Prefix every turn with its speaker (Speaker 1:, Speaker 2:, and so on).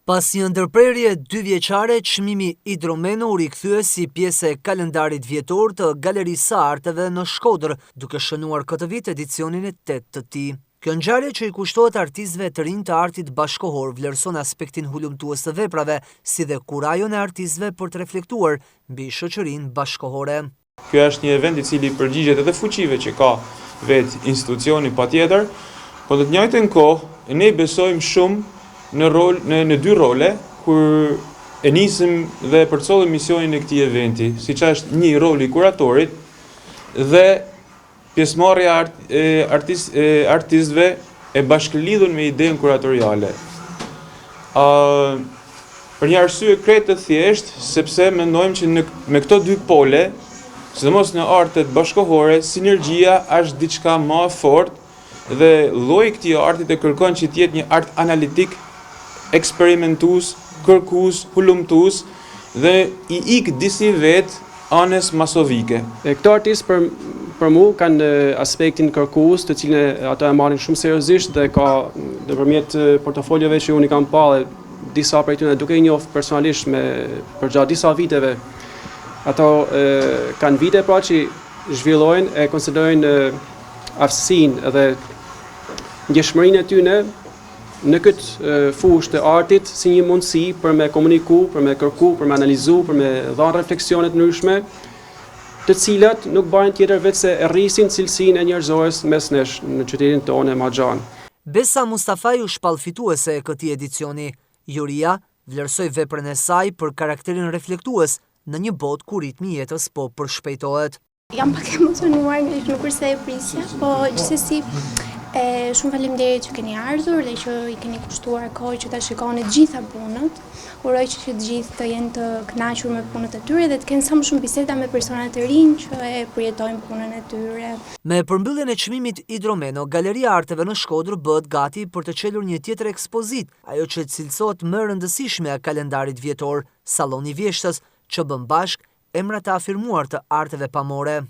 Speaker 1: Pas një ndërprerje 2 vjeçare, çmimi Hidromeno u rikthye si pjesë e kalendarit vjetor të Galerisë së Arteve në Shkodër, duke shënuar këtë vit edicionin e 8 të tij. Kjo ngjarje që i kushtohet artistëve të rinj të artit bashkëkohor vlerëson aspektin hulumtues të veprave, si dhe kurajon e artistëve për të reflektuar mbi shoqërinë bashkëkohore.
Speaker 2: Ky është një event i cili përgjigjet edhe fuqive që ka vetë institucioni patjetër, por në të njëjtën kohë ne besojmë shumë në 2 role, kur e nisim dhe përcollim misionin e këtij eventi, siç është një roli kuratorit dhe pjesëmarrja e artistëve e bashkëlidhur me idenë kuratoriale. Për një arsye krejt të thjeshtë, sepse mendojmë që me këto 2 pole, sidomos në artet bashkëkohore, sinergjia është diçka më e fortë dhe lloji i këtij arti të kërkon që të jetë një art analitik, eksperimentues, kërkues, hulumtues dhe i ik disi vetë anës masovike.
Speaker 3: Këto artistë për mu kanë aspektin kërkues, të cilën ata e marrin shumë seriozisht dhe ka nëpërmjet portofoljeve që unë i kam parë, disa prej tyre duke i njohur personalisht për gjatë disa viteve. Ato kanë vite pra që zhvillojnë e konsiderojnë aftësinë dhe ndjeshmërinë e tyre në këtë fushë të artit si një mundësi për me komuniku, për me kërku, për me analizu, për me dhënë refleksionet ndryshme, të cilat nuk bajnë tjetër vetë se e rrisin cilësinë e njerëzores mes nesh në qytetin tonë e Maxhan.
Speaker 1: Besa Mustafaj u shpallfituese e këtij edicioni. Juria vlerësoi veprën e saj për karakterin reflektues në një botë ku ritmi i jetës po përshpejtohet.
Speaker 4: Jam pak emocionuar nga që nuk është se e prisja, po gjithsesi shumë faleminderit që keni ardhur dhe që i keni kushtuar kohë që ta shikoni të gjitha punët. Uroj që të gjithë të jenë të kënaqur me punët e tyre dhe të kenë sa më shumë biseda me persona të rinj që e përjetojnë punën e tyre.
Speaker 1: Me përmbylljen e çmimit Hidromeno, Galeria e Arteve në Shkodër bëhet gati për të çelur një tjetër ekspozitë, ajo që cilësohet më rëndësishme e kalendarit vjetor, Salloni i Vjeshtës, që bën bashk emrat e afirmuar të arteve pamore.